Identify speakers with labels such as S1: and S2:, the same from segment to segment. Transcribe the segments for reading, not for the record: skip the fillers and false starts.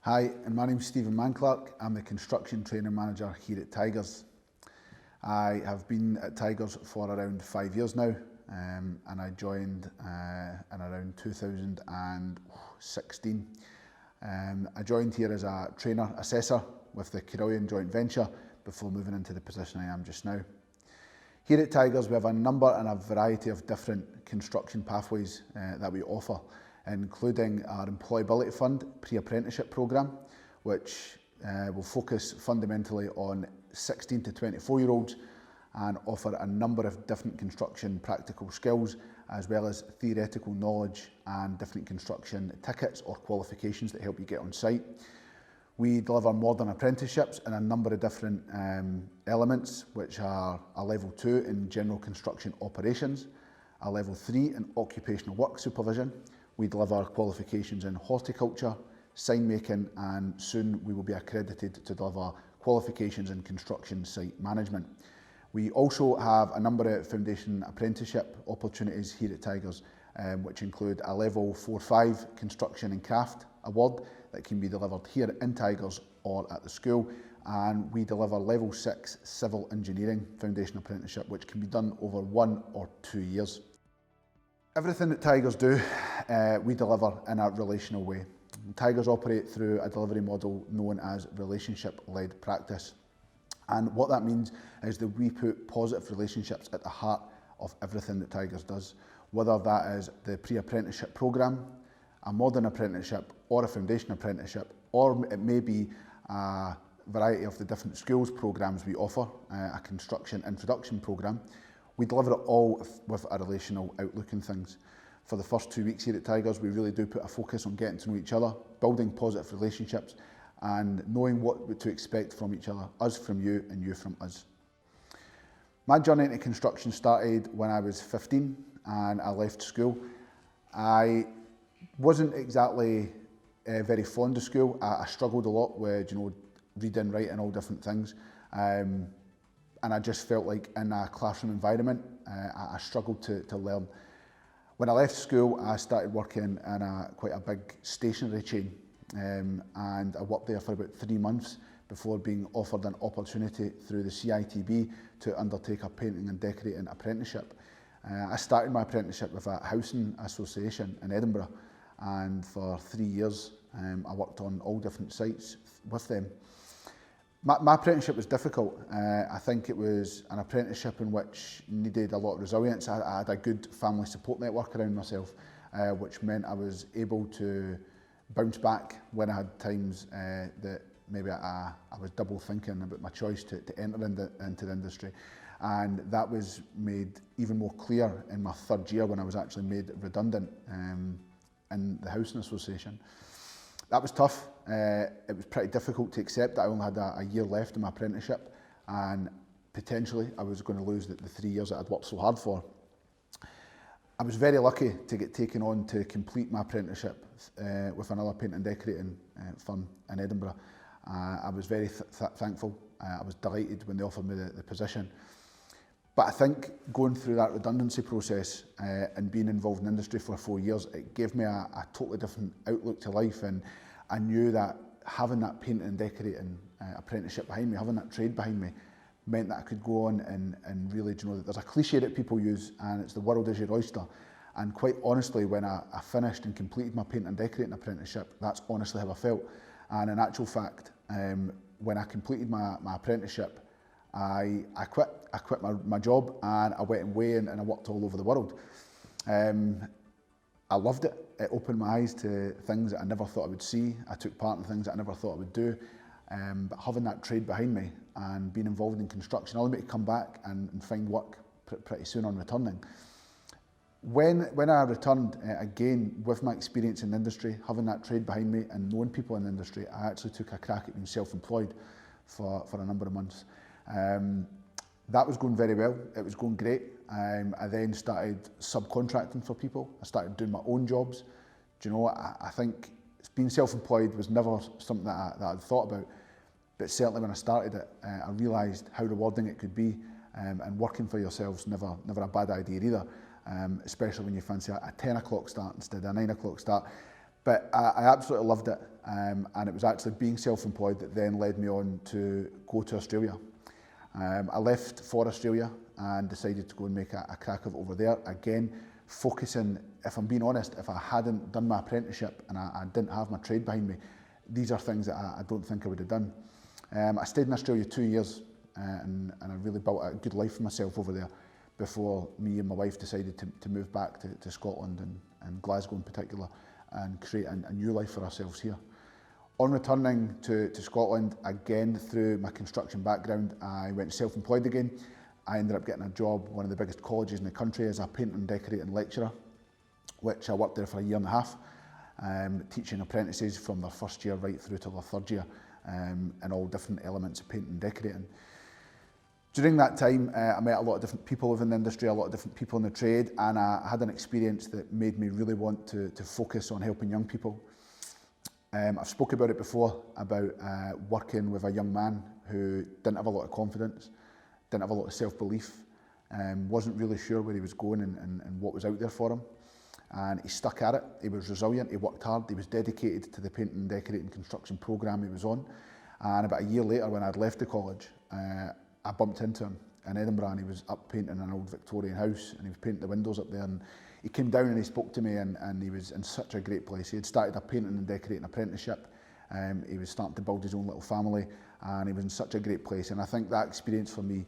S1: Hi, and my name's Stephen Manclerk. I'm the Construction Training Manager here at Tigers. I have been at Tigers for around 5 years now, and I joined in around 2016. I joined here as a trainer assessor with the Career joint venture before moving into the position I am just now. Here at Tigers we have a number and a variety of different construction pathways that we offer, including our Employability Fund pre-apprenticeship programme, which will focus fundamentally on 16 to 24-year-olds and offer a number of different construction practical skills, as well as theoretical knowledge and different construction tickets or qualifications that help you get on site. We deliver modern apprenticeships in a number of different elements, which are a level 2 in general construction operations, a level 3 in occupational work supervision. We deliver qualifications in horticulture, sign making, and soon we will be accredited to deliver qualifications in construction site management. We also have a number of foundation apprenticeship opportunities here at Tigers, which include a level 4-5 construction and craft award that can be delivered here in Tigers or at the school, and we deliver level 6 civil engineering foundation apprenticeship, which can be done over 1 or 2 years. Everything that Tigers do, we deliver in a relational way. Tigers operate through a delivery model known as relationship-led practice. And what that means is that we put positive relationships at the heart of everything that Tigers does, whether that is the pre-apprenticeship programme, a modern apprenticeship or a foundation apprenticeship, or it may be a variety of the different skills programmes we offer, a construction introduction programme. We deliver it all with a relational outlook in things. For the first 2 weeks here at Tigers, we really do put a focus on getting to know each other, building positive relationships, and knowing what to expect from each other, us from you and you from us. My journey into construction started when I was 15 and I left school. I wasn't exactly very fond of school. I struggled a lot with, reading, writing, all different things. And I just felt like in a classroom environment, I struggled to learn. When I left school, I started working in quite a big stationery chain, and I worked there for about 3 months before being offered an opportunity through the CITB to undertake a painting and decorating apprenticeship. I started my apprenticeship with a housing association in Edinburgh, and for 3 years I worked on all different sites with them. My apprenticeship was difficult. I think it was an apprenticeship in which needed a lot of resilience. I had a good family support network around myself, which meant I was able to bounce back when I had times that maybe I was double thinking about my choice to enter into the industry. And that was made even more clear in my 3rd year when I was actually made redundant in the housing association. That was tough. It was pretty difficult to accept that I only had a year left in my apprenticeship, and potentially I was going to lose the 3 years that I'd worked so hard for. I was very lucky to get taken on to complete my apprenticeship with another paint and decorating firm in Edinburgh. I was very thankful. I was delighted when they offered me the position. But I think going through that redundancy process and being involved in industry for 4 years, it gave me a totally different outlook to life, and I knew that having that painting and decorating apprenticeship behind me, having that trade behind me, meant that I could go on and really, that there's a cliche that people use, and it's the world is your oyster. And quite honestly, when I finished and completed my painting and decorating apprenticeship, that's honestly how I felt. And in actual fact, when I completed my apprenticeship, I quit. I quit my job and I went away and I worked all over the world. I loved it. It opened my eyes to things that I never thought I would see. I took part in things that I never thought I would do. But having that trade behind me and being involved in construction allowed me to come back and find work pretty soon on returning. When I returned, again, with my experience in the industry, having that trade behind me and knowing people in the industry, I actually took a crack at being self-employed for a number of months. That was going very well. It was going great. I then started subcontracting for people. I started doing my own jobs. I think being self-employed was never something that I'd thought about, but certainly when I started it, I realised how rewarding it could be, and working for yourselves never a bad idea either, especially when you fancy a 10 o'clock start instead of a 9 o'clock start. But I absolutely loved it, and it was actually being self-employed that then led me on to go to Australia. I left for Australia and decided to go and make a crack of it over there. Again, focusing, if I'm being honest, if I hadn't done my apprenticeship and I didn't have my trade behind me, these are things that I don't think I would have done. I stayed in Australia 2 years and I really built a good life for myself over there before me and my wife decided to move back to Scotland and Glasgow in particular and create a new life for ourselves here. On returning to Scotland, again through my construction background, I went self-employed again. I ended up getting a job, one of the biggest colleges in the country, as a painting and decorating lecturer, which I worked there for a year and a half, teaching apprentices from their first year right through to their third year, in all different elements of painting and decorating. During that time, I met a lot of different people within the industry, a lot of different people in the trade, and I had an experience that made me really want to focus on helping young people. I've spoken about it before, about working with a young man who didn't have a lot of confidence, didn't have a lot of self-belief, wasn't really sure where he was going and what was out there for him. And he stuck at it, he was resilient, he worked hard, he was dedicated to the painting and decorating construction programme he was on. And about a year later, when I'd left the college, I bumped into him in Edinburgh, and he was up painting an old Victorian house, and he was painting the windows up there, and he came down and he spoke to me, and he was in such a great place. He had started a painting and decorating apprenticeship, he was starting to build his own little family, and he was in such a great place. And I think that experience for me,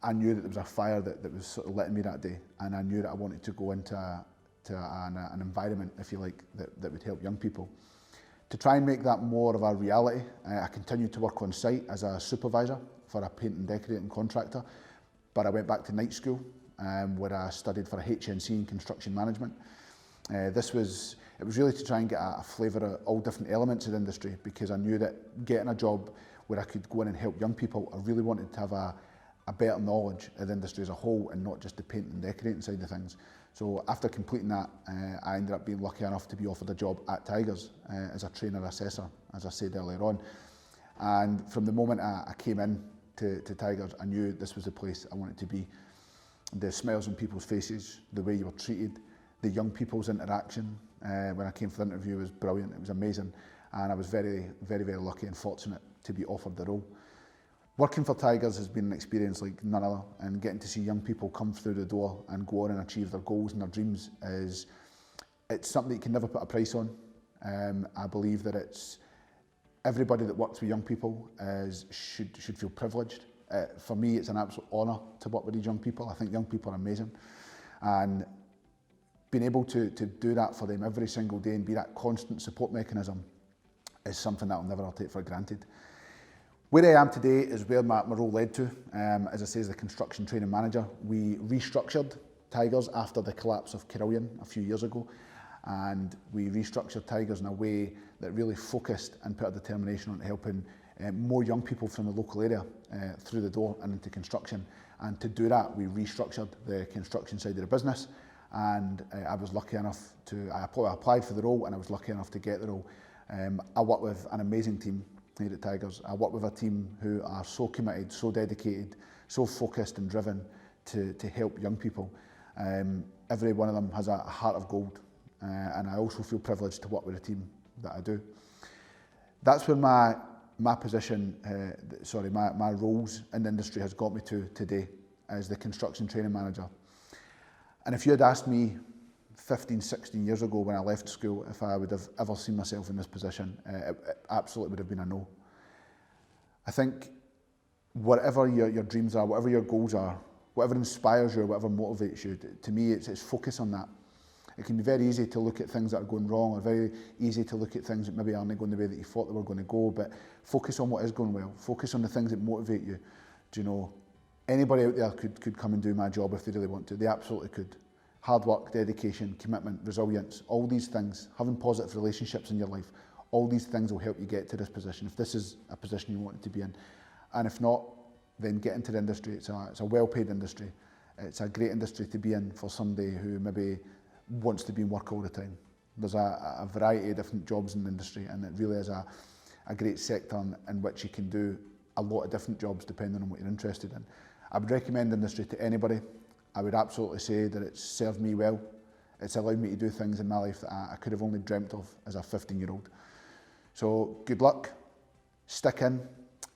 S1: I knew that there was a fire that was sort of letting me that day, and I knew that I wanted to go into an environment, if you like, that would help young people. To try and make that more of a reality, I continued to work on site as a supervisor for a paint and decorating contractor, but I went back to night school where I studied for a HNC in construction management. It was really to try and get a flavour of all different elements of the industry, because I knew that getting a job where I could go in and help young people, I really wanted to have a better knowledge of the industry as a whole and not just the paint and decorating side of things. So after completing that, I ended up being lucky enough to be offered a job at Tigers as a trainer assessor, as I said earlier on. And from the moment I came in to Tigers, I knew this was the place I wanted to be. The smiles on people's faces, the way you were treated, the young people's interaction when I came for the interview was brilliant. It was amazing, and I was very, very, very lucky and fortunate to be offered the role. Working for Tigers has been an experience like none other, and getting to see young people come through the door and go on and achieve their goals and their dreams it's something that you can never put a price on. I believe that everybody that works with young people should feel privileged. For me, it's an absolute honour to work with these young people. I think young people are amazing, and being able to do that for them every single day and be that constant support mechanism is something that I'll never take for granted. Where I am today is where my role led to. As I say, as the construction training manager, we restructured Tigers after the collapse of Carear a few years ago, and we restructured Tigers in a way that really focused and put a determination on helping more young people from the local area through the door and into construction. And to do that, we restructured the construction side of the business, and I was lucky enough I applied for the role, and I was lucky enough to get the role. I work with an amazing team here at Tigers. I work with a team who are so committed, so dedicated, so focused and driven to help young people. Every one of them has a heart of gold, and I also feel privileged to work with a team that I do. That's where my position, my roles in the industry has got me to today as the construction training manager. And if you had asked me 15, 16 years ago when I left school if I would have ever seen myself in this position, it absolutely would have been a no. I think whatever your dreams are, whatever your goals are, whatever inspires you, whatever motivates you, to me it's focus on that. It can be very easy to look at things that are going wrong, or very easy to look at things that maybe aren't going the way that you thought they were going to go, but focus on what is going well. Focus on the things that motivate you. Do you know, anybody out there could come and do my job if they really want to. They absolutely could. Hard work, dedication, commitment, resilience, all these things, having positive relationships in your life, all these things will help you get to this position, if this is a position you want to be in. And if not, then get into the industry. It's a well-paid industry. It's a great industry to be in for somebody who maybe wants to be in work all the time. There's a variety of different jobs in the industry, and it really is a great sector in which you can do a lot of different jobs depending on what you're interested in. I would recommend the industry to anybody. I would absolutely say that it's served me well. it's allowed me to do things in my life that I could have only dreamt of as a 15-year-old. So good luck, stick in,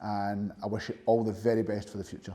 S1: and I wish you all the very best for the future.